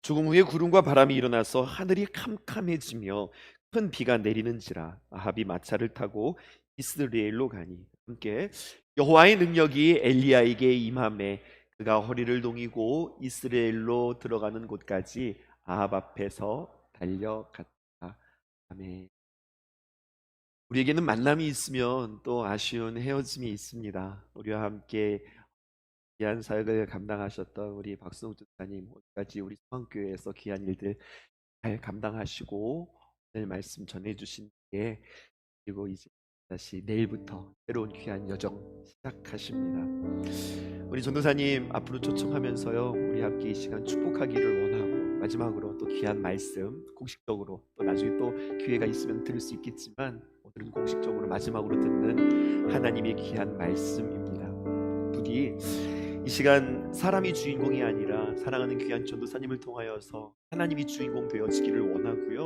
죽음 후에 구름과 바람이 일어나서 하늘이 캄캄해지며 큰 비가 내리는지라. 아합이 마차를 타고 이스라엘로 가니 함께 여호와의 능력이 엘리야에게 임하매 그가 허리를 동이고 이스라엘로 들어가는 곳까지 아합 앞에서 달려갔다. 아멘. 우리에게는 만남이 있으면 또 아쉬운 헤어짐이 있습니다. 우리와 함께 귀한 사역을 감당하셨던 우리 박수홍 집사님, 오늘까지 우리 성교회에서 귀한 일들 잘 감당하시고 오늘 말씀 전해주신 뒤에, 그리고 이제 다시 내일부터 새로운 귀한 여정 시작하십니다. 우리 전도사님 앞으로 초청하면서요, 우리 함께 이 시간 축복하기를 원하고, 마지막으로 또 귀한 말씀 공식적으로, 또 나중에 또 기회가 있으면 들을 수 있겠지만 오늘은 공식적으로 마지막으로 듣는 하나님의 귀한 말씀입니다. 부디 이 시간 사람이 주인공이 아니라 사랑하는 귀한 전도사님을 통하여서 하나님이 주인공 되어지기를 원하고요,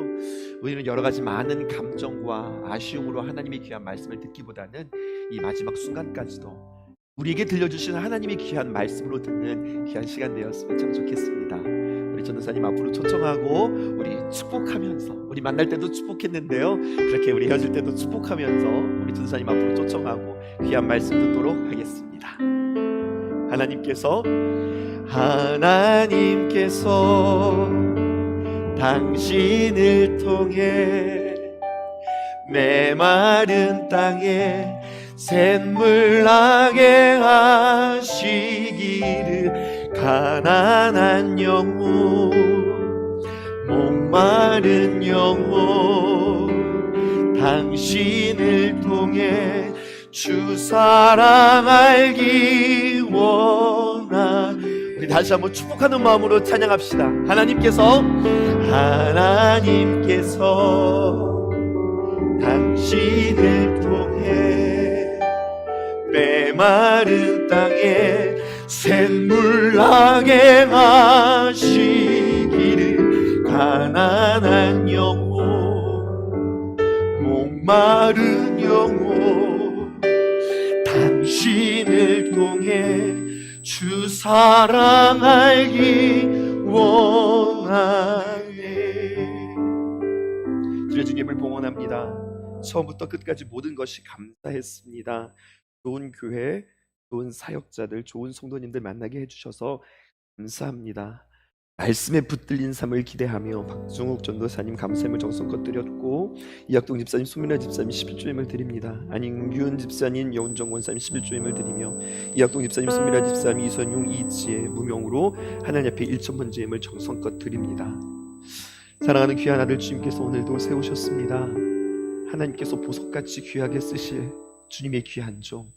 우리는 여러 가지 많은 감정과 아쉬움으로 하나님의 귀한 말씀을 듣기보다는 이 마지막 순간까지도 우리에게 들려주신 하나님의 귀한 말씀으로 듣는 귀한 시간 되었으면 참 좋겠습니다. 우리 전도사님 앞으로 초청하고 우리 축복하면서, 우리 만날 때도 축복했는데요, 그렇게 우리 헤어질 때도 축복하면서 우리 전도사님 앞으로 초청하고 귀한 말씀 듣도록 하겠습니다. 하나님께서 당신을 통해 메마른 땅에 샘물 나게 하시기를, 가난한 영혼, 목마른 영혼, 당신을 통해 주 사랑 알기 원하. 우리 다시 한번 축복하는 마음으로 찬양합시다. 하나님께서 당신을 통해 메마른 땅에 샘물 나게 하시기를, 가난한 영혼, 목마른 영혼, 당신을 통해 주 사랑 알기 원하네. 주의 주님을 봉헌합니다. 처음부터 끝까지 모든 것이 감사했습니다. 좋은 교회, 좋은 사역자들, 좋은 성도님들 만나게 해주셔서 감사합니다. 말씀에 붙들린 삶을 기대하며 박중욱 전도사님 감사함을 정성껏 드렸고, 이학동 집사님, 손민아 집사님 11조임을 드립니다. 안인균 집사님, 여운정 권사님 11조임을 드리며, 이학동 집사님, 손민아 집사님, 이선용, 이지혜 무명으로 하나님 앞에 1,000번째임을 정성껏 드립니다. 사랑하는 귀한 아들 주님께서 오늘도 세우셨습니다. 하나님께서 보석같이 귀하게 쓰실 주님의 귀한 종,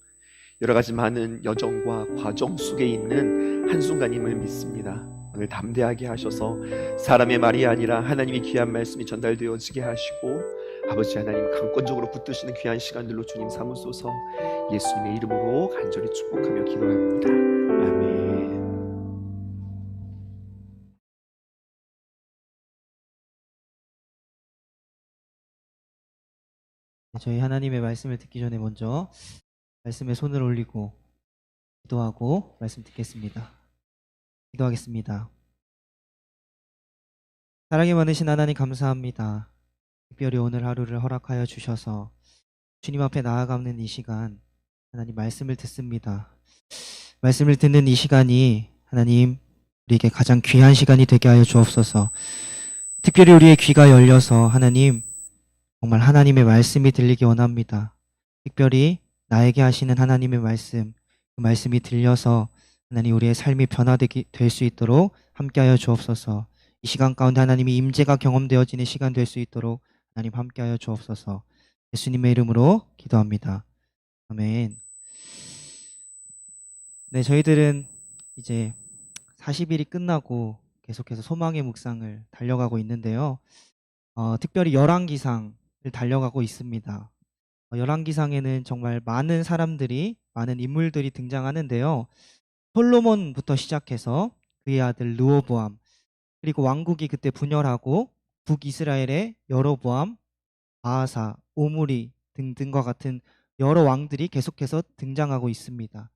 여러 가지 많은 여정과 과정 속에 있는 한순간임을 믿습니다. 오늘 담대하게 하셔서 사람의 말이 아니라 하나님의 귀한 말씀이 전달되어지게 하시고, 아버지 하나님 강권적으로 붙드시는 귀한 시간들로 주님 삼으소서. 예수님의 이름으로 간절히 축복하며 기도합니다. 아멘. 저희 하나님의 말씀을 듣기 전에 먼저 말씀에 손을 올리고 기도하고 말씀 듣겠습니다. 기도하겠습니다. 사랑이 많으신 하나님 감사합니다. 특별히 오늘 하루를 허락하여 주셔서 주님 앞에 나아가는 이 시간, 하나님 말씀을 듣습니다. 말씀을 듣는 이 시간이 하나님 우리에게 가장 귀한 시간이 되게 하여 주옵소서. 특별히 우리의 귀가 열려서 하나님 정말 하나님의 말씀이 들리기 원합니다. 특별히 나에게 하시는 하나님의 말씀, 그 말씀이 들려서 하나님 우리의 삶이 변화되게 될 수 있도록 함께하여 주옵소서. 이 시간 가운데 하나님의 임재가 경험되어지는 시간 될 수 있도록 하나님 함께하여 주옵소서. 예수님의 이름으로 기도합니다. 아멘. 네, 저희들은 이제 40일이 끝나고 계속해서 소망의 묵상을 달려가고 있는데요. 특별히 열왕기상을 달려가고 있습니다. 열왕기상에는 정말 많은 사람들이, 많은 인물들이 등장하는데요. 솔로몬부터 시작해서 그의 아들 르호보암, 그리고 왕국이 그때 분열하고 북이스라엘의 여로보암, 바하사, 오므리 등등과 같은 여러 왕들이 계속해서 등장하고 있습니다.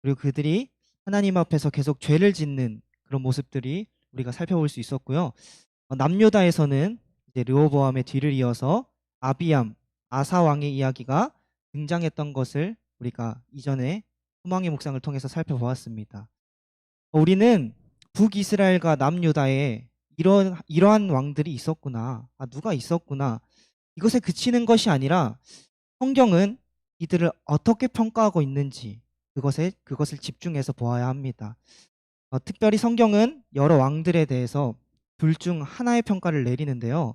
그리고 그들이 하나님 앞에서 계속 죄를 짓는 그런 모습들이 우리가 살펴볼 수 있었고요. 남유다에서는 이제 르호보암의 뒤를 이어서 아비암, 아사 왕의 이야기가 등장했던 것을 우리가 이전에 소망의 묵상을 통해서 살펴보았습니다. 우리는 북이스라엘과 남유다에 이러한 왕들이 있었구나. 누가 있었구나. 이것에 그치는 것이 아니라 성경은 이들을 어떻게 평가하고 있는지 그것을 집중해서 보아야 합니다. 특별히 성경은 여러 왕들에 대해서 둘 중 하나의 평가를 내리는데요.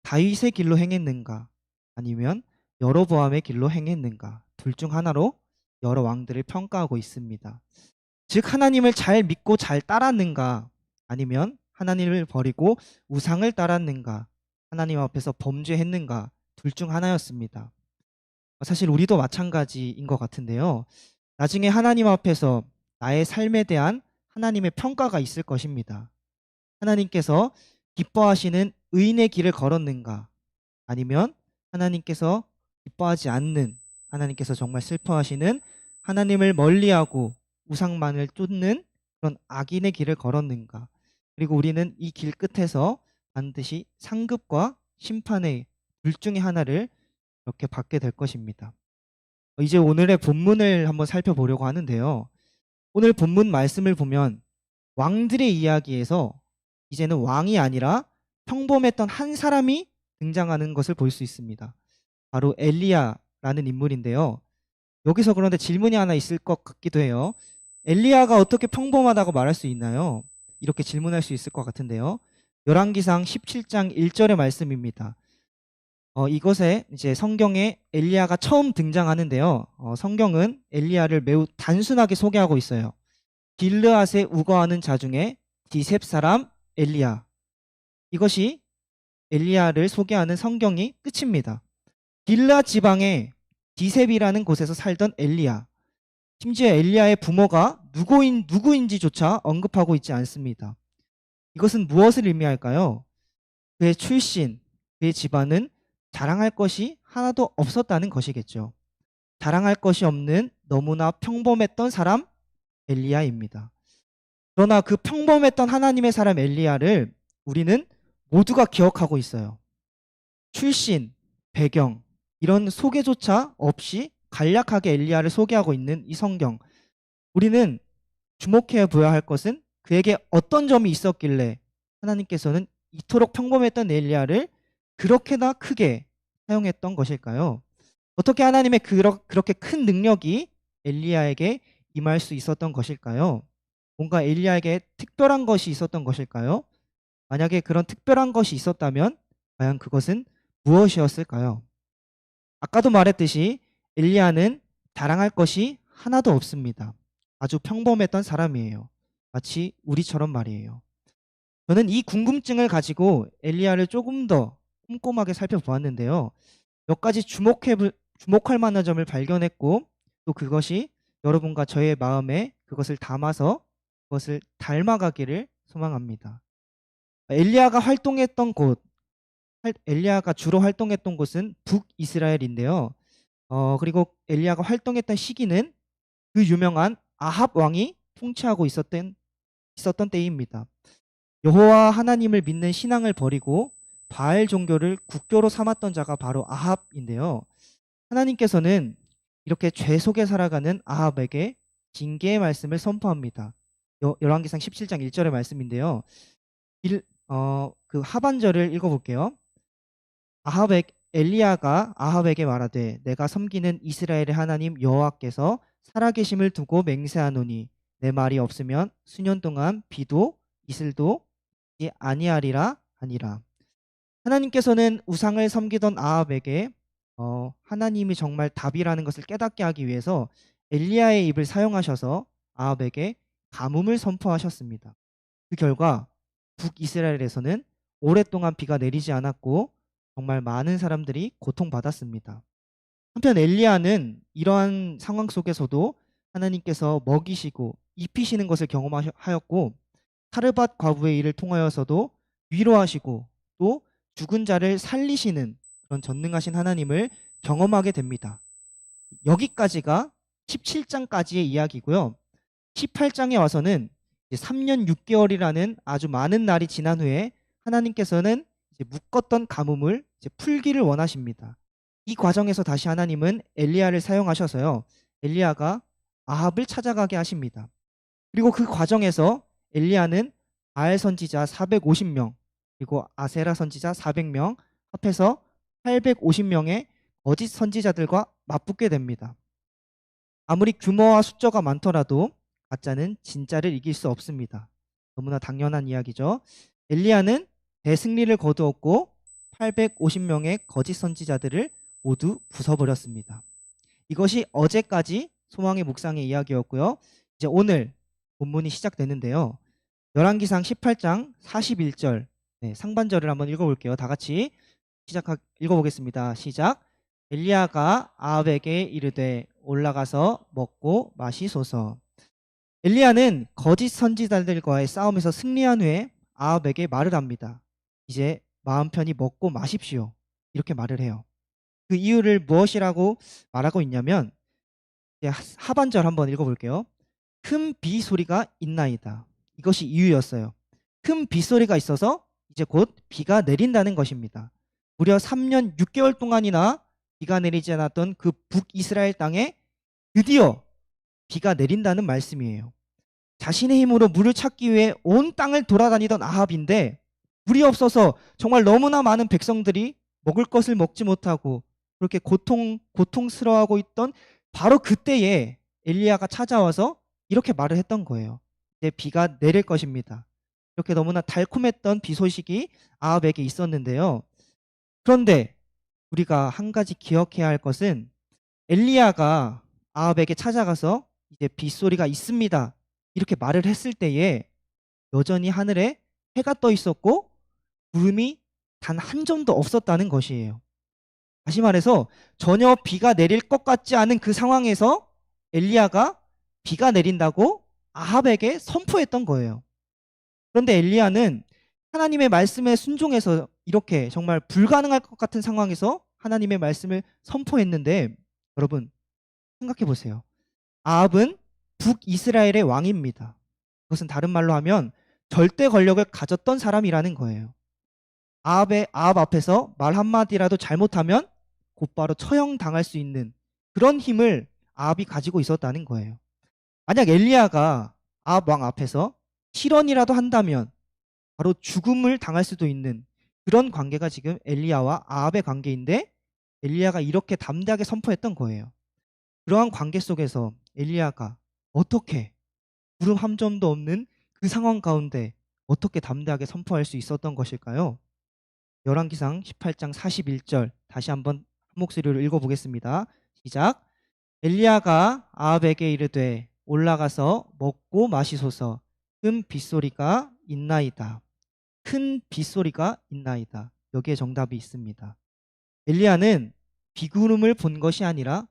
다윗의 길로 행했는가 아니면 여로보암의 길로 행했는가 둘 중 하나로 여러 왕들을 평가하고 있습니다. 즉 하나님을 잘 믿고 잘 따랐는가 아니면 하나님을 버리고 우상을 따랐는가 하나님 앞에서 범죄했는가 둘 중 하나였습니다. 사실 우리도 마찬가지인 것 같은데요. 나중에 하나님 앞에서 나의 삶에 대한 하나님의 평가가 있을 것입니다. 하나님께서 기뻐하시는 의인의 길을 걸었는가 아니면 하나님께서 기뻐하지 않는 하나님께서 정말 슬퍼하시는 하나님을 멀리하고 우상만을 쫓는 그런 악인의 길을 걸었는가. 그리고 우리는 이 길 끝에서 반드시 상급과 심판의 둘 중에 하나를 이렇게 받게 될 것입니다. 이제 오늘의 본문을 한번 살펴보려고 하는데요. 오늘 본문 말씀을 보면 왕들의 이야기에서 이제는 왕이 아니라 평범했던 한 사람이 등장하는 것을 볼 수 있습니다. 바로 엘리야라는 인물인데요. 여기서 그런데 질문이 하나 있을 것 같기도 해요. 엘리야가 어떻게 평범하다고 말할 수 있나요? 이렇게 질문할 수 있을 것 같은데요. 열왕기상 17장 1절의 말씀입니다. 이것에 이제 성경에 엘리야가 처음 등장하는데요. 성경은 엘리야를 매우 단순하게 소개하고 있어요. 길르앗에 우거하는 자 중에 디셉 사람 엘리야. 이것이 엘리야를 소개하는 성경이 끝입니다. 길르앗 지방의 디셉이라는 곳에서 살던 엘리야. 심지어 엘리야의 부모가 누구인지조차 언급하고 있지 않습니다. 이것은 무엇을 의미할까요? 그의 출신, 그의 집안은 자랑할 것이 하나도 없었다는 것이겠죠. 자랑할 것이 없는 너무나 평범했던 사람 엘리야입니다. 그러나 그 평범했던 하나님의 사람 엘리야를 우리는 모두가 기억하고 있어요. 출신, 배경 이런 소개조차 없이 간략하게 엘리야를 소개하고 있는 이 성경. 우리는 주목해 보아야 할 것은 그에게 어떤 점이 있었길래 하나님께서는 이토록 평범했던 엘리야를 그렇게나 크게 사용했던 것일까요? 어떻게 하나님의 그렇게 큰 능력이 엘리야에게 임할 수 있었던 것일까요? 뭔가 엘리야에게 특별한 것이 있었던 것일까요? 만약에 그런 특별한 것이 있었다면 과연 그것은 무엇이었을까요? 아까도 말했듯이 엘리야는 자랑할 것이 하나도 없습니다. 아주 평범했던 사람이에요. 마치 우리처럼 말이에요. 저는 이 궁금증을 가지고 엘리야를 조금 더 꼼꼼하게 살펴보았는데요. 몇 가지 주목할 만한 점을 발견했고 또 그것이 여러분과 저의 마음에 그것을 담아서 그것을 닮아가기를 소망합니다. 엘리야가 주로 활동했던 곳은 북이스라엘인데요. 그리고 엘리야가 활동했던 시기는 그 유명한 아합 왕이 통치하고 있었던 때입니다. 여호와 하나님을 믿는 신앙을 버리고 바알 종교를 국교로 삼았던 자가 바로 아합인데요. 하나님께서는 이렇게 죄 속에 살아가는 아합에게 징계의 말씀을 선포합니다. 열왕기상 17장 1절의 말씀인데요. 그 하반절을 읽어볼게요. 엘리야가 아합에게 말하되 내가 섬기는 이스라엘의 하나님 여호와께서 살아계심을 두고 맹세하노니 내 말이 없으면 수년 동안 비도 이슬도 아니하리라 하니라. 하나님께서는 우상을 섬기던 아합에게 하나님이 정말 답이라는 것을 깨닫게 하기 위해서 엘리야의 입을 사용하셔서 아합에게 가뭄을 선포하셨습니다. 그 결과 북이스라엘에서는 오랫동안 비가 내리지 않았고 정말 많은 사람들이 고통받았습니다. 한편 엘리야는 이러한 상황 속에서도 하나님께서 먹이시고 입히시는 것을 경험하였고 사르밧 과부의 일을 통하여서도 위로하시고 또 죽은 자를 살리시는 그런 전능하신 하나님을 경험하게 됩니다. 여기까지가 17장까지의 이야기고요. 18장에 와서는 이제 3년 6개월이라는 아주 많은 날이 지난 후에 하나님께서는 이제 묶었던 가뭄을 이제 풀기를 원하십니다. 이 과정에서 다시 하나님은 엘리야를 사용하셔서요. 엘리야가 아합을 찾아가게 하십니다. 그리고 그 과정에서 엘리야는 바알 선지자 450명, 그리고 아세라 선지자 400명, 합해서 850명의 거짓 선지자들과 맞붙게 됩니다. 아무리 규모와 숫자가 많더라도 가짜는 진짜를 이길 수 없습니다. 너무나 당연한 이야기죠. 엘리야는 대승리를 거두었고 850명의 거짓 선지자들을 모두 부숴버렸습니다. 이것이 어제까지 소망의 묵상의 이야기였고요. 이제 오늘 본문이 시작되는데요. 열왕기상 18장 41절 상반절을 한번 읽어볼게요. 다 같이 읽어보겠습니다. 시작. 엘리야가 아합에게 이르되 올라가서 먹고 마시소서. 엘리야는 거짓 선지자들과의 싸움에서 승리한 후에 아합에게 말을 합니다. 이제 마음 편히 먹고 마십시오. 이렇게 말을 해요. 그 이유를 무엇이라고 말하고 있냐면 하반절 한번 읽어볼게요. 큰 비 소리가 있나이다. 이것이 이유였어요. 큰 빗소리가 있어서 이제 곧 비가 내린다는 것입니다. 무려 3년 6개월 동안이나 비가 내리지 않았던 그 북이스라엘 땅에 드디어 비가 내린다는 말씀이에요. 자신의 힘으로 물을 찾기 위해 온 땅을 돌아다니던 아합인데 물이 없어서 정말 너무나 많은 백성들이 먹을 것을 먹지 못하고 그렇게 고통스러워하고 있던 바로 그때에 엘리야가 찾아와서 이렇게 말을 했던 거예요. 이제 비가 내릴 것입니다. 이렇게 너무나 달콤했던 비 소식이 아합에게 있었는데요. 그런데 우리가 한 가지 기억해야 할 것은 엘리야가 아합에게 찾아가서 이제 빗소리가 있습니다. 이렇게 말을 했을 때에 여전히 하늘에 해가 떠 있었고 구름이 단 한 점도 없었다는 것이에요. 다시 말해서 전혀 비가 내릴 것 같지 않은 그 상황에서 엘리야가 비가 내린다고 아합에게 선포했던 거예요. 그런데 엘리야는 하나님의 말씀에 순종해서 이렇게 정말 불가능할 것 같은 상황에서 하나님의 말씀을 선포했는데 여러분 생각해 보세요. 아합은 북이스라엘의 왕입니다. 그것은 다른 말로 하면 절대 권력을 가졌던 사람이라는 거예요. 아합 앞에서 말 한마디라도 잘못하면 곧바로 처형당할 수 있는 그런 힘을 아합이 가지고 있었다는 거예요. 만약 엘리야가 아합 왕 앞에서 실언이라도 한다면 바로 죽음을 당할 수도 있는 그런 관계가 지금 엘리야와 아합의 관계인데 엘리야가 이렇게 담대하게 선포했던 거예요. 그러한 관계 속에서 엘리야가 어떻게 구름 한 점도 없는 그 상황 가운데 어떻게 담대하게 선포할 수 있었던 것일까요? 열왕기상 18장 41절 다시 한번 한 목소리로 읽어보겠습니다. 시작. 엘리야가 아합에게 이르되 올라가서 먹고 마시소서. 큰 빗소리가 있나이다. 큰 빗소리가 있나이다. 여기에 정답이 있습니다. 엘리야는 비구름을 본 것이 아니라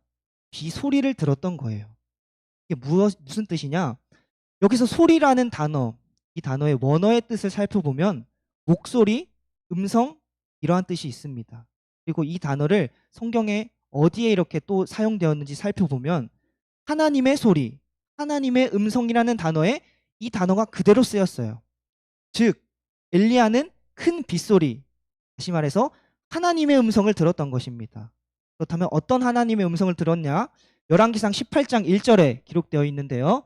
비소리를 들었던 거예요. 이게 무슨 뜻이냐? 여기서 소리라는 단어, 이 단어의 원어의 뜻을 살펴보면 목소리, 음성 이러한 뜻이 있습니다. 그리고 이 단어를 성경에 어디에 이렇게 또 사용되었는지 살펴보면 하나님의 소리, 하나님의 음성이라는 단어에 이 단어가 그대로 쓰였어요. 즉 엘리야는 큰 빗소리, 다시 말해서 하나님의 음성을 들었던 것입니다. 그렇다면 어떤 하나님의 음성을 들었냐? 열왕기상 18장 1절에 기록되어 있는데요.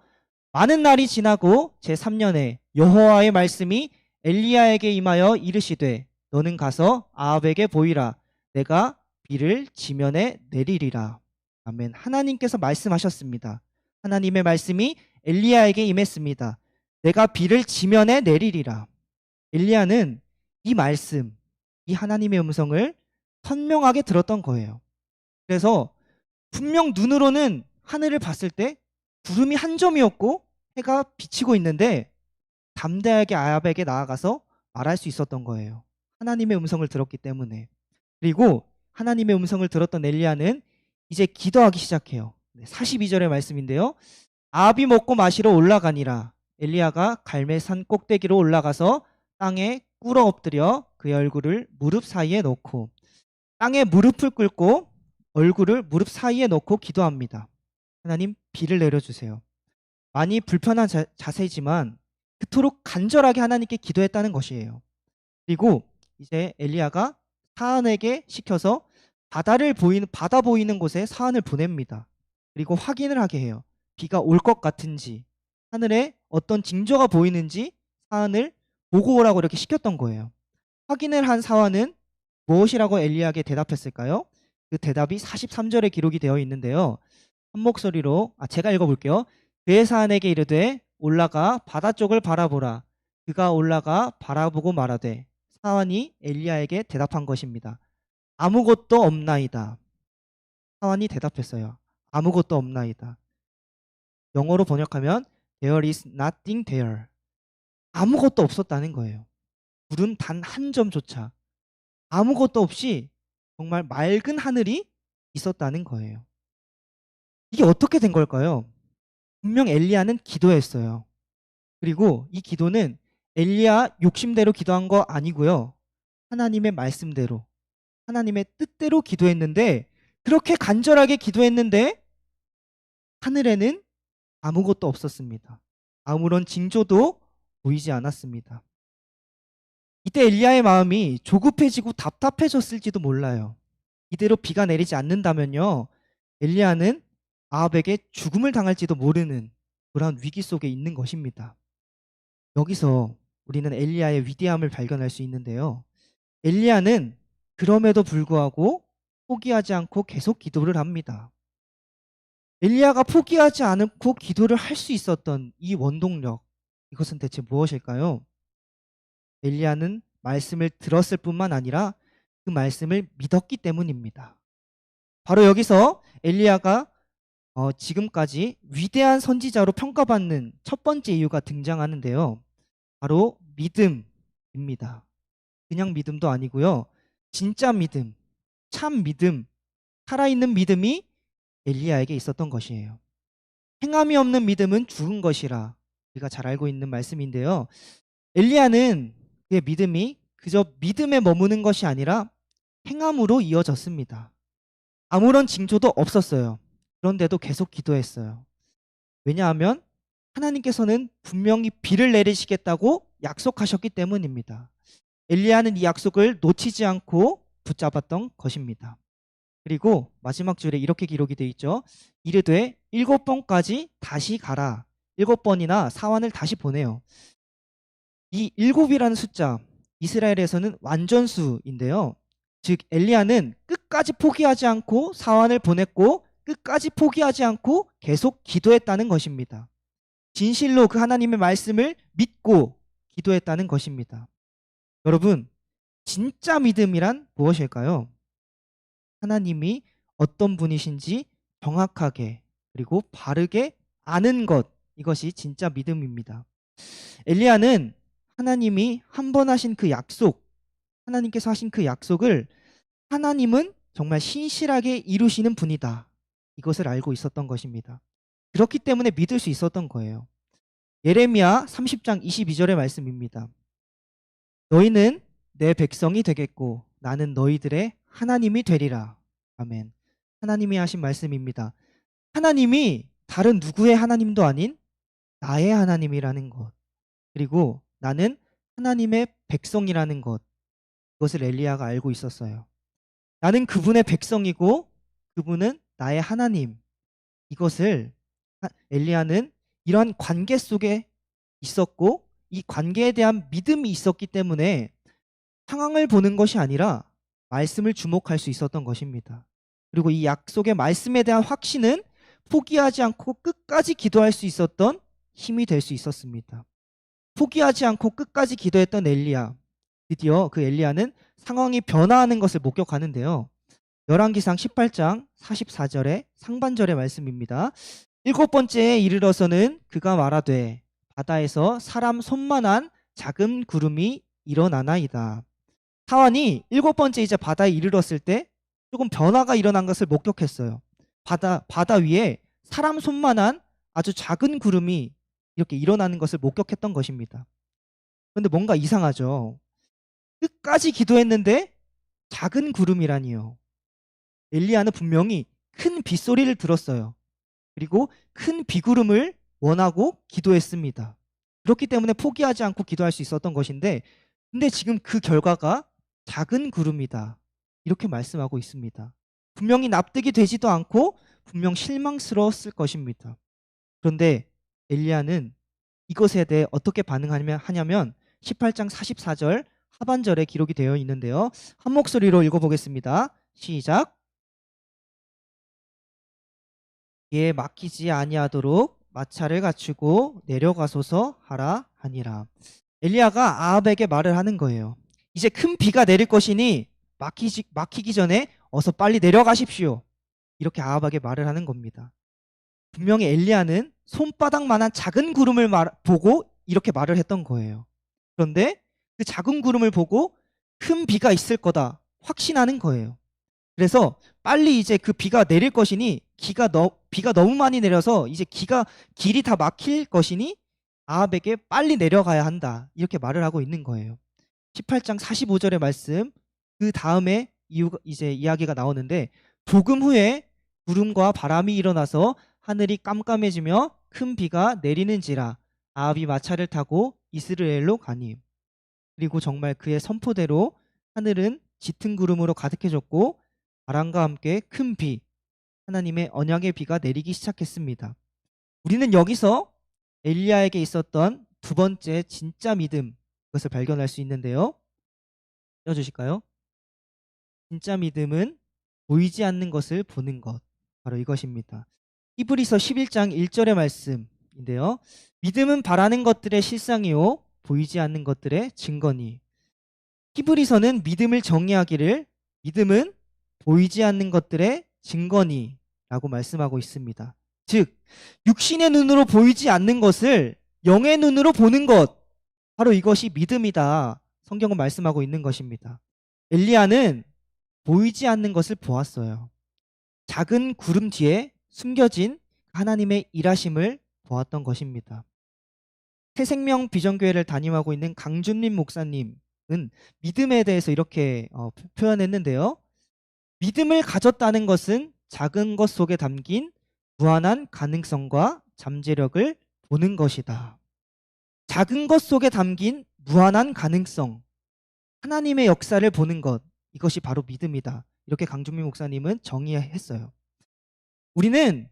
많은 날이 지나고 제3년에 여호와의 말씀이 엘리야에게 임하여 이르시되 너는 가서 아합에게 보이라. 내가 비를 지면에 내리리라. 아멘. 하나님께서 말씀하셨습니다. 하나님의 말씀이 엘리야에게 임했습니다. 내가 비를 지면에 내리리라. 엘리야는 이 말씀, 이 하나님의 음성을 선명하게 들었던 거예요. 그래서 분명 눈으로는 하늘을 봤을 때 구름이 한 점이었고 해가 비치고 있는데 담대하게 아합에게 나아가서 말할 수 있었던 거예요. 하나님의 음성을 들었기 때문에. 그리고 하나님의 음성을 들었던 엘리야는 이제 기도하기 시작해요. 42절의 말씀인데요. 아합이 먹고 마시러 올라가니라. 엘리야가 갈멜산 꼭대기로 올라가서 땅에 꿇어 엎드려 그의 얼굴을 무릎 사이에 놓고 땅에 무릎을 꿇고 얼굴을 무릎 사이에 놓고 기도합니다. 하나님 비를 내려주세요. 많이 불편한 자세지만 그토록 간절하게 하나님께 기도했다는 것이에요. 그리고 이제 엘리야가 사안에게 시켜서 바다 보이는 곳에 사안을 보냅니다. 그리고 확인을 하게 해요. 비가 올 것 같은지, 하늘에 어떤 징조가 보이는지 사안을 보고 오라고 이렇게 시켰던 거예요. 확인을 한 사안은 무엇이라고 엘리야에게 대답했을까요? 그 대답이 43절에 기록이 되어 있는데요. 한 목소리로 제가 읽어볼게요. 그의 사안에게 이르되 올라가 바다 쪽을 바라보라. 그가 올라가 바라보고 말하되 사안이 엘리야에게 대답한 것입니다. 아무것도 없나이다. 사안이 대답했어요. 아무것도 없나이다. 영어로 번역하면 There is nothing there. 아무것도 없었다는 거예요. 물은 단 한 점조차 아무것도 없이 정말 맑은 하늘이 있었다는 거예요. 이게 어떻게 된 걸까요? 분명 엘리야는 기도했어요. 그리고 이 기도는 엘리야 욕심대로 기도한 거 아니고요. 하나님의 말씀대로, 하나님의 뜻대로 기도했는데, 그렇게 간절하게 기도했는데 하늘에는 아무것도 없었습니다. 아무런 징조도 보이지 않았습니다. 이때 엘리야의 마음이 조급해지고 답답해졌을지도 몰라요. 이대로 비가 내리지 않는다면요, 엘리야는 아합에게 죽음을 당할지도 모르는 그런 위기 속에 있는 것입니다. 여기서 우리는 엘리야의 위대함을 발견할 수 있는데요. 엘리야는 그럼에도 불구하고 포기하지 않고 계속 기도를 합니다. 엘리야가 포기하지 않고 기도를 할 수 있었던 이 원동력, 이것은 대체 무엇일까요? 엘리야는 말씀을 들었을 뿐만 아니라 그 말씀을 믿었기 때문입니다. 바로 여기서 엘리야가 지금까지 위대한 선지자로 평가받는 첫 번째 이유가 등장하는데요. 바로 믿음입니다. 그냥 믿음도 아니고요. 진짜 믿음, 참 믿음, 살아있는 믿음이 엘리야에게 있었던 것이에요. 행함이 없는 믿음은 죽은 것이라 우리가 잘 알고 있는 말씀인데요. 엘리야는 그의 믿음이 그저 믿음에 머무는 것이 아니라 행함으로 이어졌습니다. 아무런 징조도 없었어요. 그런데도 계속 기도했어요. 왜냐하면 하나님께서는 분명히 비를 내리시겠다고 약속하셨기 때문입니다. 엘리야는 이 약속을 놓치지 않고 붙잡았던 것입니다. 그리고 마지막 줄에 이렇게 기록이 되어 있죠. 이르되 7번까지 다시 가라. 7번이나 사환을 다시 보내요. 이 7이라는 숫자, 이스라엘에서는 완전수인데요. 즉 엘리야는 끝까지 포기하지 않고 사환을 보냈고 끝까지 포기하지 않고 계속 기도했다는 것입니다. 진실로 그 하나님의 말씀을 믿고 기도했다는 것입니다. 여러분, 진짜 믿음이란 무엇일까요? 하나님이 어떤 분이신지 정확하게 그리고 바르게 아는 것, 이것이 진짜 믿음입니다. 엘리야는 하나님이 한 번 하신 그 약속, 하나님께서 하신 그 약속을 하나님은 정말 신실하게 이루시는 분이다, 이것을 알고 있었던 것입니다. 그렇기 때문에 믿을 수 있었던 거예요. 예레미야 30장 22절의 말씀입니다. 너희는 내 백성이 되겠고 나는 너희들의 하나님이 되리라. 아멘. 하나님이 하신 말씀입니다. 하나님이 다른 누구의 하나님도 아닌 나의 하나님이라는 것, 그리고 나는 하나님의 백성이라는 것, 그것을 엘리야가 알고 있었어요. 나는 그분의 백성이고 그분은 나의 하나님, 이것을 엘리야는 이러한 관계 속에 있었고 이 관계에 대한 믿음이 있었기 때문에 상황을 보는 것이 아니라 말씀을 주목할 수 있었던 것입니다. 그리고 이 약속의 말씀에 대한 확신은 포기하지 않고 끝까지 기도할 수 있었던 힘이 될 수 있었습니다. 포기하지 않고 끝까지 기도했던 엘리야, 드디어 그 엘리야는 상황이 변화하는 것을 목격하는데요. 열왕기상 18장 44절의 상반절의 말씀입니다. 7번째에 이르러서는 그가 말하되 바다에서 사람 손만한 작은 구름이 일어나나이다. 사환이 7번째 이제 바다에 이르렀을 때 조금 변화가 일어난 것을 목격했어요. 바다 위에 사람 손만한 아주 작은 구름이 이렇게 일어나는 것을 목격했던 것입니다. 그런데 뭔가 이상하죠. 끝까지 기도했는데 작은 구름이라니요. 엘리야는 분명히 큰 빗소리를 들었어요. 그리고 큰 비구름을 원하고 기도했습니다. 그렇기 때문에 포기하지 않고 기도할 수 있었던 것인데, 근데 지금 그 결과가 작은 구름이다, 이렇게 말씀하고 있습니다. 분명히 납득이 되지도 않고 분명 실망스러웠을 것입니다. 그런데 엘리야는 이것에 대해 어떻게 반응하냐면 18장 44절 하반절에 기록이 되어 있는데요. 한 목소리로 읽어보겠습니다. 시작. 이에 막히지 아니하도록 마차를 갖추고 내려가소서 하라 하니라. 엘리야가 아합에게 말을 하는 거예요. 이제 큰 비가 내릴 것이니 막히기 전에 어서 빨리 내려가십시오, 이렇게 아합에게 말을 하는 겁니다. 분명히 엘리야는 손바닥만한 작은 구름을 보고 이렇게 말을 했던 거예요. 그런데 그 작은 구름을 보고 큰 비가 있을 거다 확신하는 거예요. 그래서 빨리 이제 그 비가 내릴 것이니 비가 너무 많이 내려서 이제 길이 다 막힐 것이니 아합에게 빨리 내려가야 한다, 이렇게 말을 하고 있는 거예요. 18장 45절의 말씀, 그 다음에 이제 이야기가 나오는데, 조금 후에 구름과 바람이 일어나서 하늘이 깜깜해지며 큰 비가 내리는지라 아합이 마차를 타고 이스라엘로 가니. 그리고 정말 그의 선포대로 하늘은 짙은 구름으로 가득해졌고 바람과 함께 큰 비, 하나님의 언약의 비가 내리기 시작했습니다. 우리는 여기서 엘리야에게 있었던 두 번째 진짜 믿음, 그것을 발견할 수 있는데요. 띄워주실까요? 진짜 믿음은 보이지 않는 것을 보는 것, 바로 이것입니다. 히브리서 11장 1절의 말씀인데요. 믿음은 바라는 것들의 실상이요 보이지 않는 것들의 증거니. 히브리서는 믿음을 정의하기를 믿음은 보이지 않는 것들의 증거니 라고 말씀하고 있습니다. 즉 육신의 눈으로 보이지 않는 것을 영의 눈으로 보는 것, 바로 이것이 믿음이다, 성경은 말씀하고 있는 것입니다. 엘리야는 보이지 않는 것을 보았어요. 작은 구름 뒤에 숨겨진 하나님의 일하심을 보았던 것입니다. 새생명 비전교회를 담임하고 있는 강준림 목사님은 믿음에 대해서 이렇게 표현했는데요. 믿음을 가졌다는 것은 작은 것 속에 담긴 무한한 가능성과 잠재력을 보는 것이다. 작은 것 속에 담긴 무한한 가능성, 하나님의 역사를 보는 것, 이것이 바로 믿음이다, 이렇게 강준민 목사님은 정의했어요. 우리는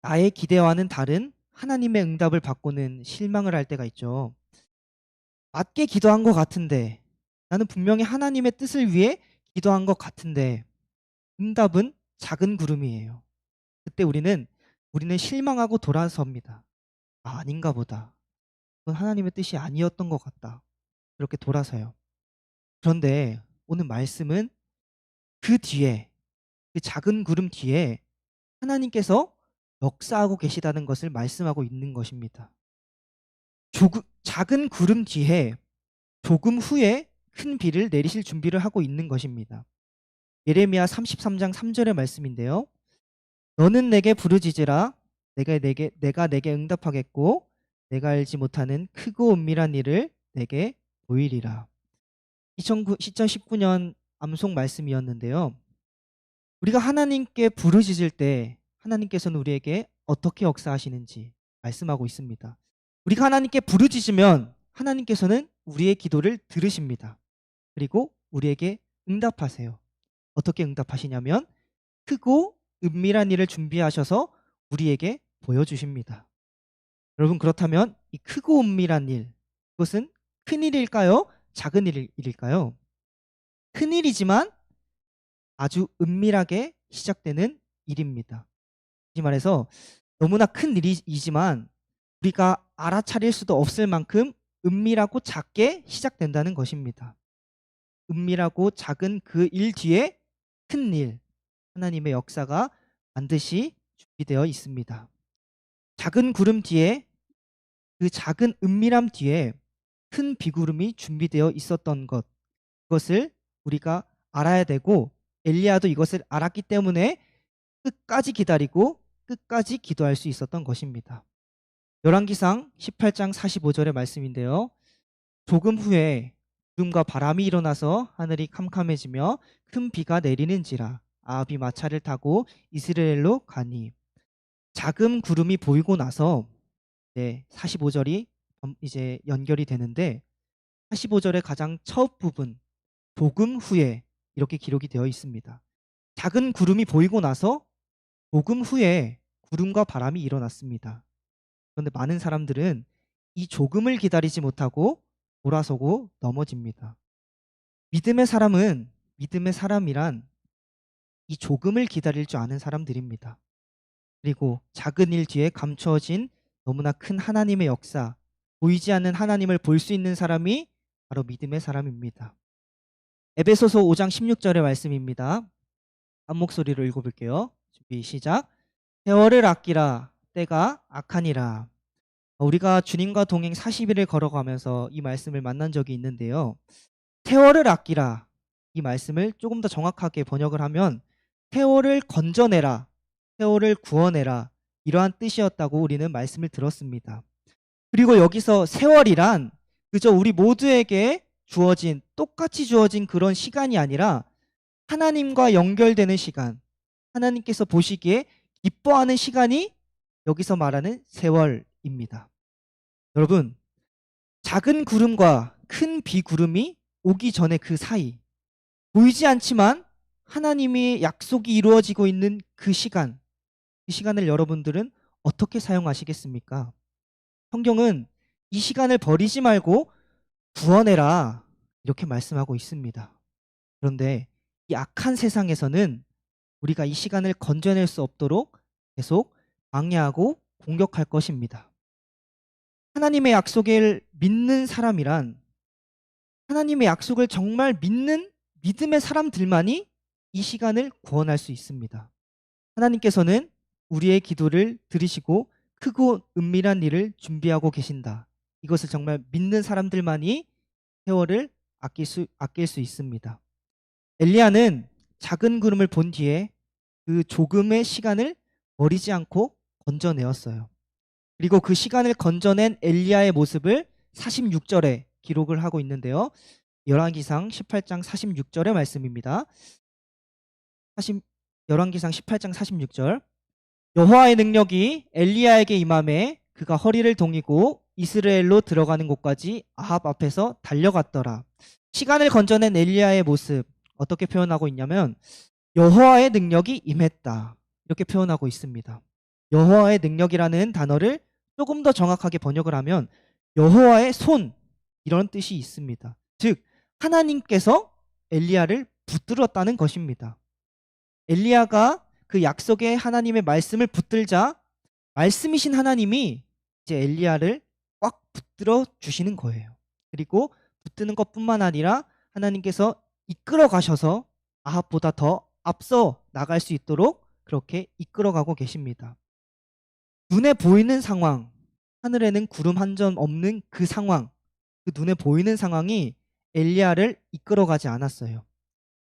나의 기대와는 다른 하나님의 응답을 받고는 실망을 할 때가 있죠. 맞게 기도한 것 같은데, 나는 분명히 하나님의 뜻을 위해 기도한 것 같은데 응답은 작은 구름이에요. 그때 우리는 실망하고 돌아섭니다. 아닌가 보다, 그건 하나님의 뜻이 아니었던 것 같다, 그렇게 돌아서요. 그런데 오늘 말씀은 그 뒤에, 그 작은 구름 뒤에 하나님께서 역사하고 계시다는 것을 말씀하고 있는 것입니다. 작은 구름 뒤에 조금 후에 큰 비를 내리실 준비를 하고 있는 것입니다. 예레미야 33장 3절의 말씀인데요. 너는 내게 부르짖으라. 내가 내게 응답하겠고 내가 알지 못하는 크고 은밀한 일을 내게 보이리라. 2019년 암송 말씀이었는데요. 우리가 하나님께 부르짖을 때 하나님께서는 우리에게 어떻게 역사하시는지 말씀하고 있습니다. 우리가 하나님께 부르짖으면 하나님께서는 우리의 기도를 들으십니다. 그리고 우리에게 응답하세요. 어떻게 응답하시냐면 크고 은밀한 일을 준비하셔서 우리에게 보여주십니다. 여러분, 그렇다면 이 크고 은밀한 일, 그것은 큰 일일까요? 작은 일일까요? 큰 일이지만 아주 은밀하게 시작되는 일입니다. 다시 말해서 너무나 큰 일이지만 우리가 알아차릴 수도 없을 만큼 은밀하고 작게 시작된다는 것입니다. 은밀하고 작은 그 일 뒤에 큰 일, 하나님의 역사가 반드시 준비되어 있습니다. 작은 구름 뒤에, 그 작은 은밀함 뒤에 큰 비구름이 준비되어 있었던 것, 그것을 우리가 알아야 되고, 엘리야도 이것을 알았기 때문에 끝까지 기다리고 끝까지 기도할 수 있었던 것입니다. 열왕기상 18장 45절의 말씀인데요. 조금 후에 구름과 바람이 일어나서 하늘이 캄캄해지며 큰 비가 내리는지라 아합이 마차를 타고 이스라엘로 가니. 작은 구름이 보이고 나서 45절이 이제 연결이 되는데 45절의 가장 첫 부분 복음 후에 이렇게 기록이 되어 있습니다. 작은 구름이 보이고 나서 복음 후에 구름과 바람이 일어났습니다. 그런데 많은 사람들은 이 조금을 기다리지 못하고 돌아서고 넘어집니다. 믿음의 사람이란 이 조금을 기다릴 줄 아는 사람들입니다. 그리고 작은 일 뒤에 감추어진 너무나 큰 하나님의 역사, 보이지 않는 하나님을 볼 수 있는 사람이 바로 믿음의 사람입니다. 에베소서 5장 16절의 말씀입니다. 한 목소리로 읽어볼게요. 준비 시작. 세월을 아끼라 때가 악하니라. 우리가 주님과 동행 40일을 걸어가면서 이 말씀을 만난 적이 있는데요. 세월을 아끼라 이 말씀을 조금 더 정확하게 번역을 하면 세월을 건져내라, 세월을 구원해라 이러한 뜻이었다고 우리는 말씀을 들었습니다. 그리고 여기서 세월이란 그저 우리 모두에게 똑같이 주어진 그런 시간이 아니라 하나님과 연결되는 시간, 하나님께서 보시기에 기뻐하는 시간이 여기서 말하는 세월입니다. 여러분, 작은 구름과 큰 비구름이 오기 전에 그 사이, 보이지 않지만 하나님의 약속이 이루어지고 있는 그 시간을 여러분들은 어떻게 사용하시겠습니까? 성경은 이 시간을 버리지 말고 구원해라 이렇게 말씀하고 있습니다. 그런데 이 악한 세상에서는 우리가 이 시간을 건져낼 수 없도록 계속 방해하고 공격할 것입니다. 하나님의 약속을 믿는 사람이란 하나님의 약속을 정말 믿는 믿음의 사람들만이 이 시간을 구원할 수 있습니다. 하나님께서는 우리의 기도를 들으시고 크고 은밀한 일을 준비하고 계신다. 이것을 정말 믿는 사람들만이 세월을 아낄 수 있습니다. 엘리야는 작은 구름을 본 뒤에 그 조금의 시간을 버리지 않고 건져내었어요. 그리고 그 시간을 건져낸 엘리야의 모습을 46절에 기록을 하고 있는데요. 열왕기상 18장 46절의 말씀입니다. 열왕기상 18장 46절. 여호와의 능력이 엘리야에게 임함에 그가 허리를 동이고 이스라엘로 들어가는 곳까지 아합 앞에서 달려갔더라. 시간을 건져낸 엘리야의 모습 어떻게 표현하고 있냐면 여호와의 능력이 임했다 이렇게 표현하고 있습니다. 여호와의 능력이라는 단어를 조금 더 정확하게 번역을 하면 여호와의 손 이런 뜻이 있습니다. 즉 하나님께서 엘리야를 붙들었다는 것입니다. 엘리야가 그 약속의 하나님의 말씀을 붙들자 말씀이신 하나님이 이제 엘리야를 꽉 붙들어 주시는 거예요. 그리고 붙드는 것뿐만 아니라 하나님께서 이끌어 가셔서 아합보다 더 앞서 나갈 수 있도록 그렇게 이끌어 가고 계십니다. 눈에 보이는 상황, 하늘에는 구름 한 점 없는 그 상황, 그 눈에 보이는 상황이 엘리야를 이끌어 가지 않았어요.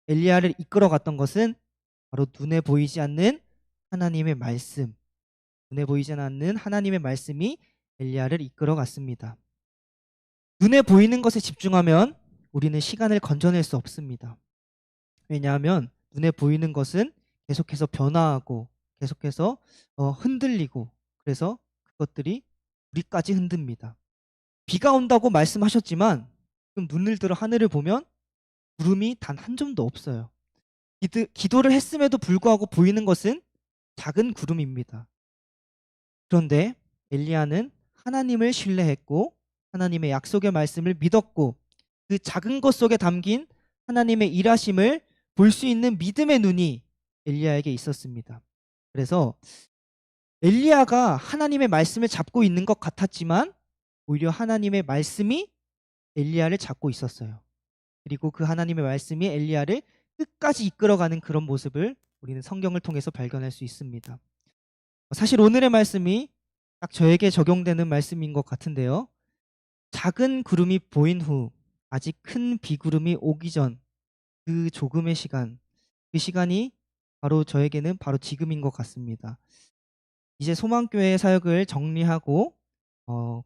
엘리야를 이끌어 갔던 것은 바로 눈에 보이지 않는 하나님의 말씀, 눈에 보이지 않는 하나님의 말씀이 엘리야를 이끌어 갔습니다. 눈에 보이는 것에 집중하면 우리는 시간을 건져낼 수 없습니다. 왜냐하면 눈에 보이는 것은 계속해서 변화하고 계속해서 흔들리고 그래서 그것들이 우리까지 흔듭니다. 비가 온다고 말씀하셨지만 지금 눈을 들어 하늘을 보면 구름이 단 한 점도 없어요. 기도를 했음에도 불구하고 보이는 것은 작은 구름입니다. 그런데 엘리야는 하나님을 신뢰했고 하나님의 약속의 말씀을 믿었고 그 작은 것 속에 담긴 하나님의 일하심을 볼 수 있는 믿음의 눈이 엘리야에게 있었습니다. 그래서 엘리야가 하나님의 말씀을 잡고 있는 것 같았지만 오히려 하나님의 말씀이 엘리야를 잡고 있었어요. 그리고 그 하나님의 말씀이 엘리야를 끝까지 이끌어가는 그런 모습을 우리는 성경을 통해서 발견할 수 있습니다. 사실 오늘의 말씀이 딱 저에게 적용되는 말씀인 것 같은데요. 작은 구름이 보인 후 아직 큰 비구름이 오기 전 그 조금의 시간, 그 시간이 바로 저에게는 바로 지금인 것 같습니다. 이제 소망교회 사역을 정리하고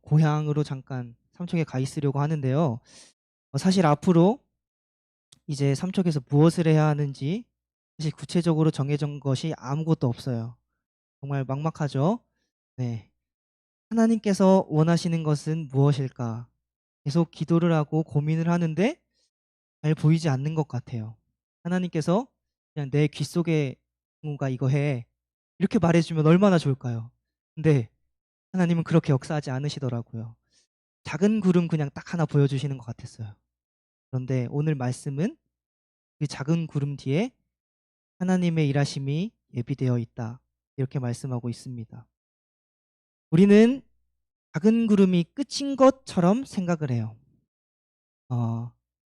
고향으로 잠깐 삼척에 가 있으려고 하는데요. 사실 앞으로 이제 삼척에서 무엇을 해야 하는지 사실 구체적으로 정해진 것이 아무것도 없어요. 정말 막막하죠. 네. 하나님께서 원하시는 것은 무엇일까? 계속 기도를 하고 고민을 하는데 잘 보이지 않는 것 같아요. 하나님께서 그냥 내 귀 속에 친구가 이거 해. 이렇게 말해주면 얼마나 좋을까요? 근데 하나님은 그렇게 역사하지 않으시더라고요. 작은 구름 그냥 딱 하나 보여주시는 것 같았어요. 그런데 오늘 말씀은 그 작은 구름 뒤에 하나님의 일하심이 예비되어 있다. 이렇게 말씀하고 있습니다. 우리는 작은 구름이 끝인 것처럼 생각을 해요.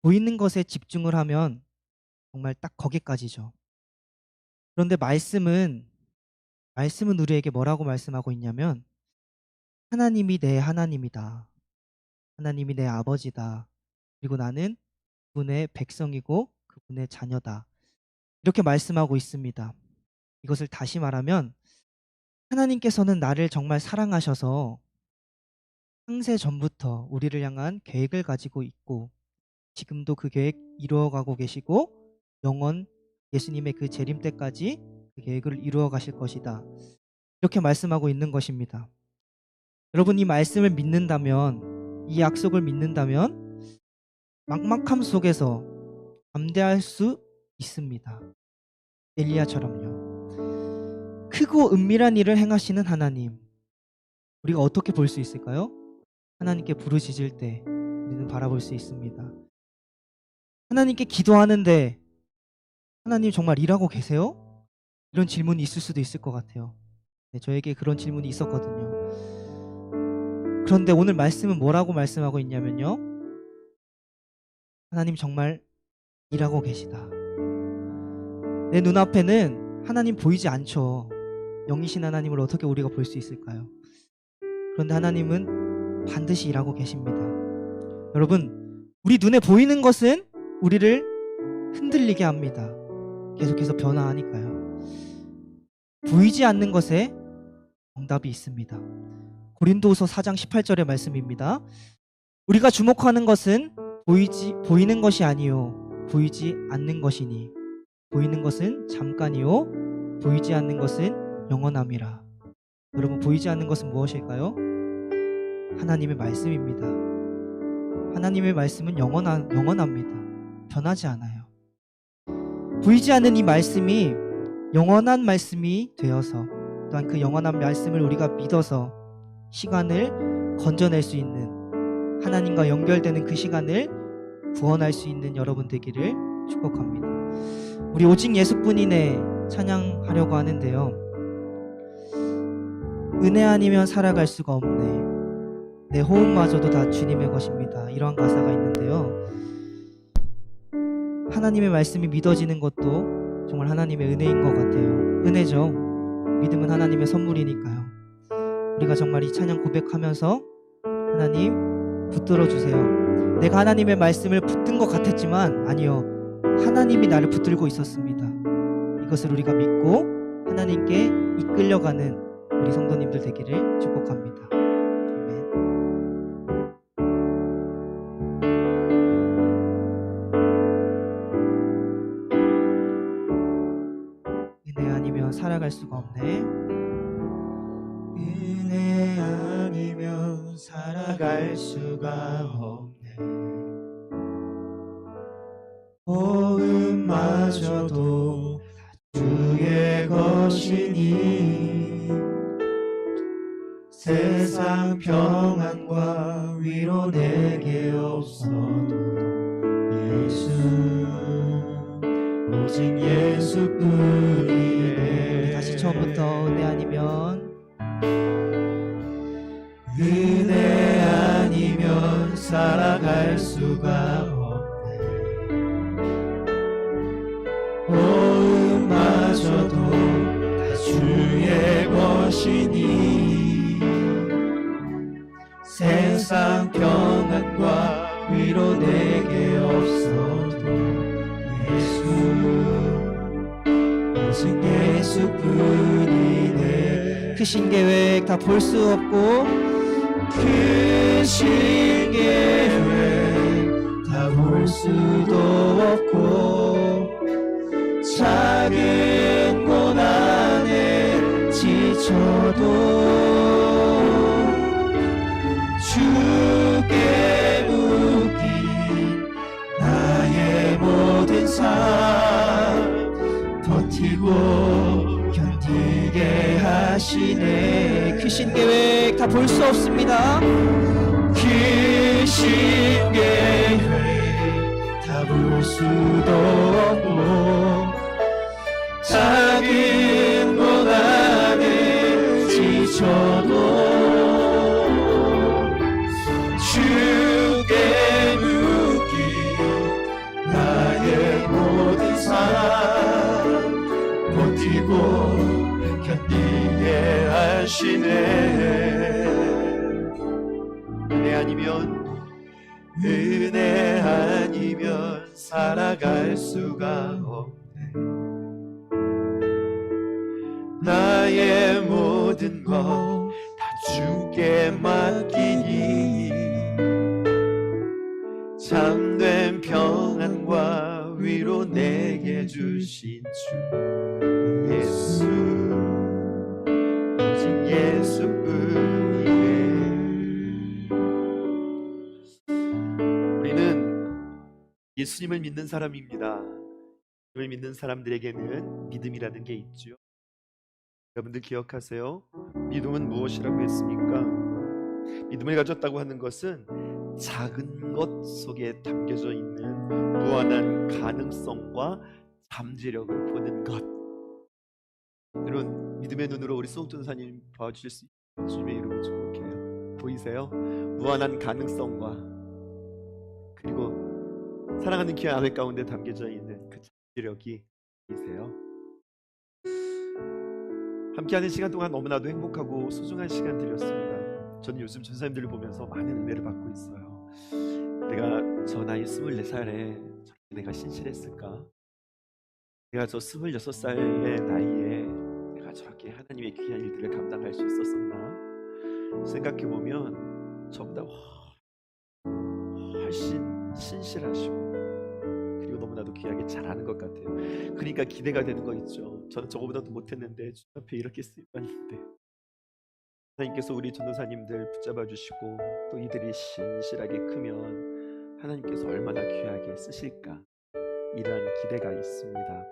보이는 것에 집중을 하면 정말 딱 거기까지죠. 그런데 말씀은 우리에게 뭐라고 말씀하고 있냐면 하나님이 내 하나님이다. 하나님이 내 아버지다. 그리고 나는 그분의 백성이고 그분의 자녀다. 이렇게 말씀하고 있습니다. 이것을 다시 말하면 하나님께서는 나를 정말 사랑하셔서 창세 전부터 우리를 향한 계획을 가지고 있고 지금도 그 계획 이루어가고 계시고 영원 예수님의 그 재림 때까지 그 계획을 이루어 가실 것이다. 이렇게 말씀하고 있는 것입니다. 여러분 이 말씀을 믿는다면 이 약속을 믿는다면 막막함 속에서 담대할 수 있습니다. 엘리야처럼요. 크고 은밀한 일을 행하시는 하나님 우리가 어떻게 볼 수 있을까요? 하나님께 부르짖을 때 우리는 바라볼 수 있습니다. 하나님께 기도하는데 하나님 정말 일하고 계세요? 이런 질문이 있을 수도 있을 것 같아요. 네, 저에게 그런 질문이 있었거든요. 그런데 오늘 말씀은 뭐라고 말씀하고 있냐면요. 하나님 정말 일하고 계시다. 내 눈앞에는 하나님 보이지 않죠. 영이신 하나님을 어떻게 우리가 볼 수 있을까요? 그런데 하나님은 반드시 일하고 계십니다. 여러분, 우리 눈에 보이는 것은 우리를 흔들리게 합니다. 계속해서 변화하니까요. 보이지 않는 것에 정답이 있습니다. 고린도후서 4장 18절의 말씀입니다. 우리가 주목하는 것은 보이는 것이 아니요 보이지 않는 것이니 보이는 것은 잠깐이요 보이지 않는 것은 영원함이라. 여러분 보이지 않는 것은 무엇일까요? 하나님의 말씀입니다. 하나님의 말씀은 영원합니다. 변하지 않아요. 보이지 않는 이 말씀이 영원한 말씀이 되어서 또한 그 영원한 말씀을 우리가 믿어서 시간을 건져낼 수 있는 하나님과 연결되는 그 시간을 구원할 수 있는 여러분 되기를 축복합니다. 우리 오직 예수뿐이네 찬양하려고 하는데요. 은혜 아니면 살아갈 수가 없네. 내 호흡마저도 다 주님의 것입니다. 이러한 가사가 있는데요. 하나님의 말씀이 믿어지는 것도 정말 하나님의 은혜인 것 같아요. 은혜죠. 믿음은 하나님의 선물이니까요. 우리가 정말 이 찬양 고백하면서 하나님 붙들어 주세요. 내가 하나님의 말씀을 붙든 것 같았지만 아니요. 하나님이 나를 붙들고 있었습니다. 이것을 우리가 믿고 하나님께 이끌려가는 우리 성도님들 되기를 축복합니다. 아멘. 은혜 아니면 살아갈 수가 없네. 은혜 아니면 살아갈 수가 없네. 호흡마저도 주의 것이니 세상 평안과 위로 내게 없어도 예수 오직 예수뿐이네. 다시 처음부터 은혜 아니면 은혜 아니면 살아갈 수가 없네. 호흡마저도 다 주의 것이니 세상 평안과 위로 내게 없어도 예수 오직 예수뿐이네. 크신 계획 다 볼 수 없고 크신 계획 다 볼 수도 없고 작은 고난에 지쳐도 버티고 견디게 하시네. 귀신 계획 다 볼 수 없습니다. 귀신 계획 다 볼 수도 없고 작은 고난에 지쳐도 주께 묻기 나의 모든 삶 버티고 견디게 하시네. 은혜 아니면 살아갈 수가 없네. 나의 모든 것 다 주께 맡기니 참된 평안과 위로 내게 주신 주 예수, 오직 예수뿐이네. 우리는 예수님을 믿는 사람입니다. 예수님을 믿는 사람들에게는 믿음이라는 게 있죠. 여러분들 기억하세요? 믿음은 무엇이라고 했습니까? 믿음을 가졌다고 하는 것은 작은 것 속에 담겨져 있는 무한한 가능성과 잠재력을 보는 것. 여러분, 믿음의 눈으로 우리 수옥 전사님 봐주실 수 있는 주님의 이름으로 축복해요. 보이세요? 무한한 가능성과 그리고 사랑하는 귀한 아들 가운데 담겨져 있는 그 잠재력이 보이세요? 함께하는 시간 동안 너무나도 행복하고 소중한 시간들이었습니다. 저는 요즘 전사님들을 보면서 많은 은혜를 받고 있어요. 내가 저 나이 24살에 저렇게 내가 신실했을까? 내가 저 26살의 나이에 내가 저렇게 하나님의 귀한 일들을 감당할 수 있었었나? 생각해보면 저보다 훨씬 신실하시고 그리고 너무나도 귀하게 잘하는 것 같아요. 그러니까 기대가 되는 거 있죠. 저는 저거보다도 못했는데 주님 앞에 이렇게 쓰임받는데 하나님께서 우리 전도사님들 붙잡아 주시고 또 이들이 신실하게 크면 하나님께서 얼마나 귀하게 쓰실까, 이러한 기대가 있습니다.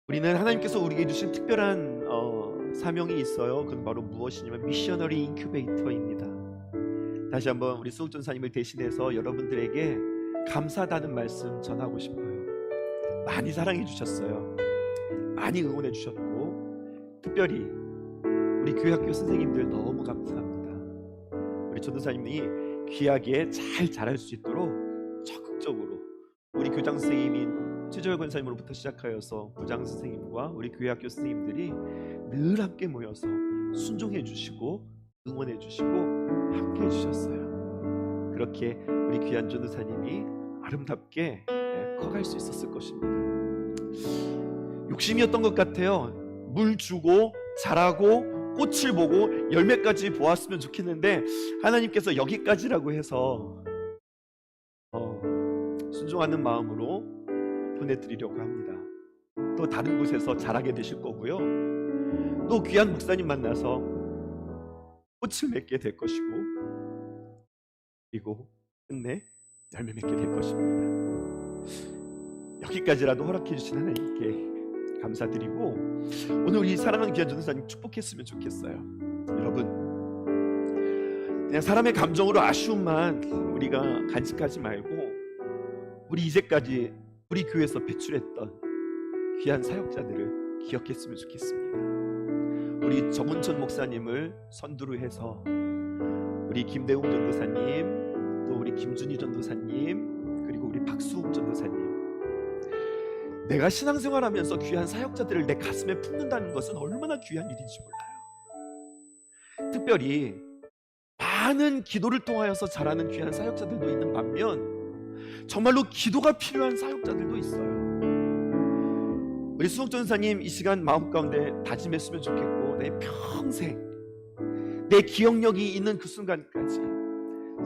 우리는 하나님께서 우리에게 주신 특별한 사명이 있어요. 그건 바로 무엇이냐면 미셔너리 인큐베이터입니다. 다시 한번 우리 수옥 전사님을 대신해서 여러분들에게 감사하다는 말씀 전하고 싶어요. 많이 사랑해 주셨어요. 많이 응원해 주셨고 특별히 우리 교회학교 선생님들 너무 감사합니다. 우리 전도사님이 귀하게 잘 자랄 수 있도록 적극적으로 우리 교장 선생님인 최재월 권사님으로부터 시작하여서 부장 선생님과 우리 교회학교 선생님들이 늘 함께 모여서 순종해 주시고 응원해 주시고 함께 해주셨어요. 그렇게 우리 귀한 전도사님이 아름답게 커갈 수 있었을 것입니다. 욕심이었던 것 같아요. 물 주고 자라고 꽃을 보고 열매까지 보았으면 좋겠는데 하나님께서 여기까지라고 해서 순종하는 마음으로 보내드리려고 합니다. 또 다른 곳에서 자라게 되실 거고요. 또 귀한 목사님 만나서 꽃을 맺게 될 것이고 그리고 끝내 열매 맺게 될 것입니다. 여기까지라도 허락해 주신 하나님께 감사드리고 오늘 우리 사랑하는 귀한 전도사님 축복했으면 좋겠어요. 여러분, 그냥 사람의 감정으로 아쉬움만 우리가 간직하지 말고 우리 이제까지 우리 교회에서 배출했던 귀한 사역자들을 기억했으면 좋겠습니다. 우리 정은천 목사님을 선두로 해서 우리 김대웅 전도사님, 또 우리 김준희 전도사님, 그리고 우리 박수욱 전도사님, 내가 신앙생활하면서 귀한 사역자들을 내 가슴에 품는다는 것은 얼마나 귀한 일인지 몰라요. 특별히 많은 기도를 통하여서 자라는 귀한 사역자들도 있는 반면 정말로 기도가 필요한 사역자들도 있어요. 우리 수옥 전사님 이 시간 마음 가운데 다짐했으면 좋겠고 내 평생 내 기억력이 있는 그 순간까지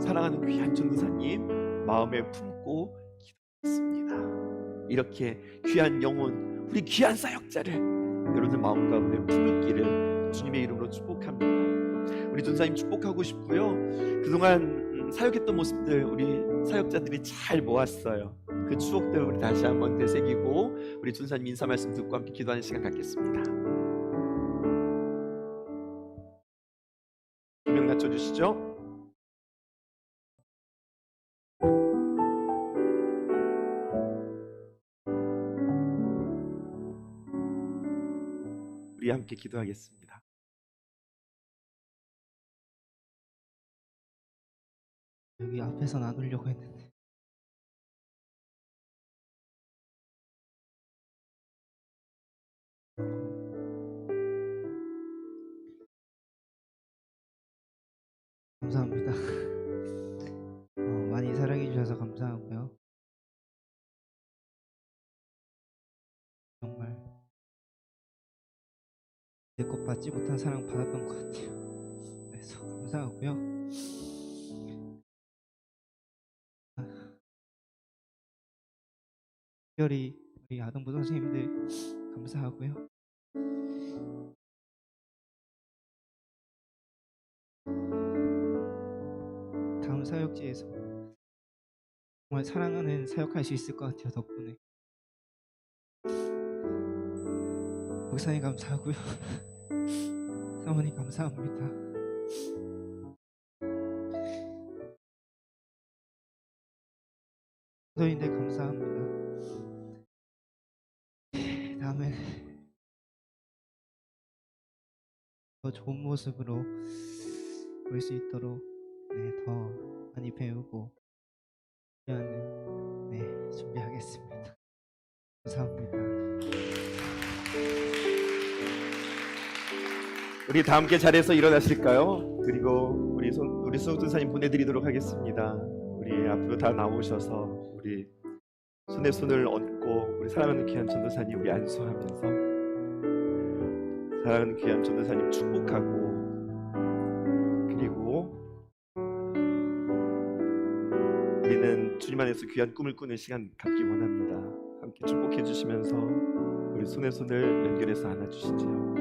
사랑하는 귀한 전도사님 마음에 품고 기도했습니다. 이렇게 귀한 영혼, 우리 귀한 사역자를 여러분들 마음 가운데 품을 길을 주님의 이름으로 축복합니다. 우리 전사님 축복하고 싶고요. 그동안 사역했던 모습들 우리 사역자들이 잘 모았어요. 그 추억들 우리 다시 한번 되새기고 우리 전사님 인사 말씀 듣고 함께 기도하는 시간 갖겠습니다. 조명 낮춰주시죠. 우리 함께 기도하겠습니다. 여기 앞에서 나누려고 했는데 감사합니다. 많이 사랑해 주셔서 감사하고요. 정말 내 것 받지 못한 사랑 받았던 것 같아요. 그래서 감사하고요. 특별히 우리 아동부 선생님들 감사하고요. 다음 사역지에서 정말 사랑하는 사역할 수 있을 것 같아요. 덕분에 목사님 감사하고요. 사모님 감사합니다. 성도님들 감사합니다. 다음에 더 좋은 모습으로 볼 수 있도록 더 많이 배우고 준비하겠습니다. 감사합니다. 우리 다 함께 자리에서 일어나실까요? 그리고 우리 수호전사님 보내드리도록 하겠습니다. 우리 앞으로 다 나오셔서 우리 손에 손을 얹고 우리 사랑하는 귀한 전도사님 우리 안수하면서 사랑하는 귀한 전도사님 축복하고 그리고 우리는 주님 안에서 귀한 꿈을 꾸는 시간 갖기 원합니다. 함께 축복해 주시면서 우리 손에 손을 연결해서 안아주시죠.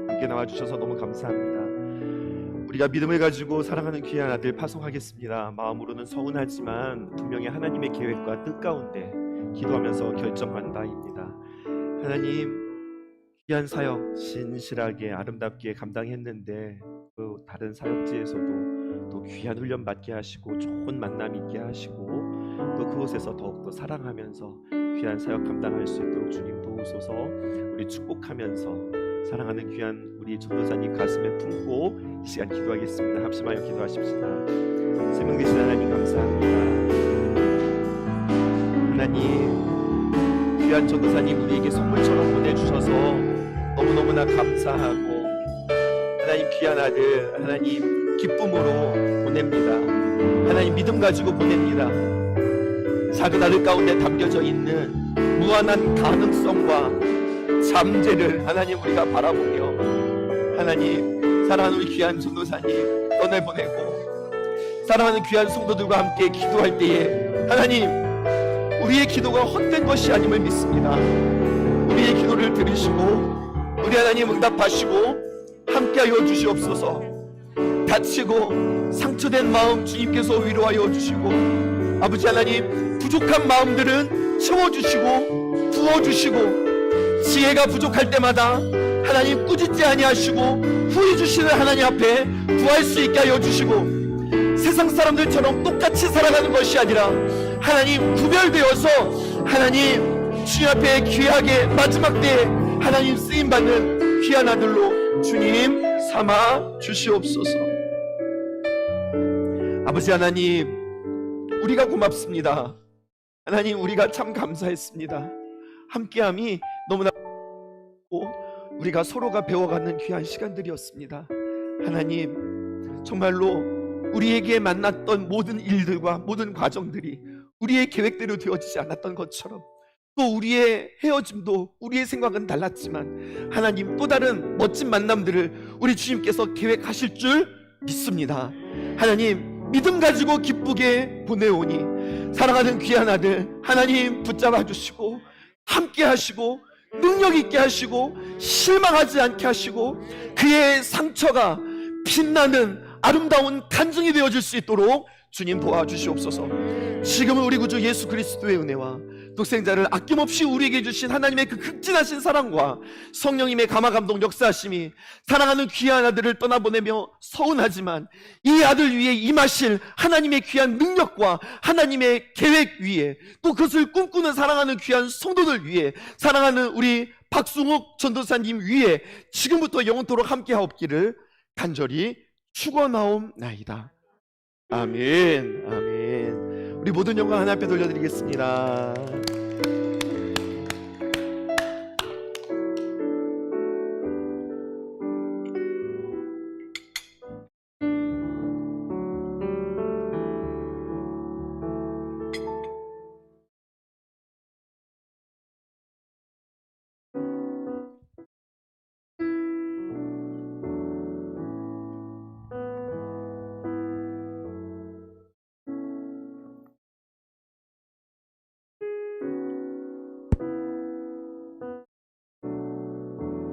함께 나와주셔서 너무 감사합니다. 우리가 믿음을 가지고 사랑하는 귀한 아들 파송하겠습니다. 마음으로는 서운하지만 분명히 하나님의 계획과 뜻 가운데 기도하면서 결정한 바입니다. 하나님, 귀한 사역 신실하게 아름답게 감당했는데 또 다른 사역지에서도 또 귀한 훈련 받게 하시고 좋은 만남 있게 하시고 또 그곳에서 더욱더 사랑하면서 귀한 사역 감당할 수 있도록 주님 도우소서. 우리 축복하면서 사랑하는 귀한 우리 전도사님 가슴에 품고 이 시간 기도하겠습니다. 합심하여 기도하십시다. 생명 되신 하나님 감사합니다. 하나님, 귀한 전도사님 우리에게 선물처럼 보내주셔서 너무너무나 감사하고 하나님 귀한 아들 하나님 기쁨으로 보냅니다. 하나님 믿음 가지고 보냅니다. 작은 아들 가운데 담겨져 있는 무한한 가능성과 잠재를 하나님 우리가 바라보며 하나님 사랑하는 우리 귀한 전도사님 떠내보내고 사랑하는 귀한 성도들과 함께 기도할 때에 하나님 우리의 기도가 헛된 것이 아님을 믿습니다. 우리의 기도를 들으시고 우리 하나님 응답하시고 함께하여 주시옵소서. 다치고 상처된 마음 주님께서 위로하여 주시고 아버지 하나님 부족한 마음들은 채워주시고 부어주시고 지혜가 부족할 때마다 하나님 꾸짖지 아니하시고 후히 주시는 하나님 앞에 구할 수 있게 하여 주시고 세상 사람들처럼 똑같이 살아가는 것이 아니라 하나님 구별되어서 하나님 주님 앞에 귀하게 마지막 때에 하나님 쓰임받는 귀한 아들로 주님 삼아 주시옵소서. 아버지 하나님 우리가 고맙습니다. 하나님 우리가 참 감사했습니다. 함께함이 너무나 우리가 서로가 배워가는 귀한 시간들이었습니다. 하나님 정말로 우리에게 만났던 모든 일들과 모든 과정들이 우리의 계획대로 되어지지 않았던 것처럼 또 우리의 헤어짐도 우리의 생각은 달랐지만 하나님 또 다른 멋진 만남들을 우리 주님께서 계획하실 줄 믿습니다. 하나님, 믿음 가지고 기쁘게 보내오니 사랑하는 귀한 아들 하나님 붙잡아 주시고 함께 하시고 능력 있게 하시고 실망하지 않게 하시고 그의 상처가 빛나는 아름다운 간증이 되어질 수 있도록 주님 도와주시옵소서. 지금은 우리 구주 예수 그리스도의 은혜와 독생자를 아낌없이 우리에게 주신 하나님의 그 극진하신 사랑과 성령님의 감화감동 역사하심이 사랑하는 귀한 아들을 떠나보내며 서운하지만 이 아들 위에 임하실 하나님의 귀한 능력과 하나님의 계획 위에 또 그것을 꿈꾸는 사랑하는 귀한 성도들 위에 사랑하는 우리 박승욱 전도사님 위에 지금부터 영원토록 함께하옵기를 간절히 축원하옵나이다. 아멘. 아멘. 우리 모든 영광 하나님 앞에 돌려드리겠습니다.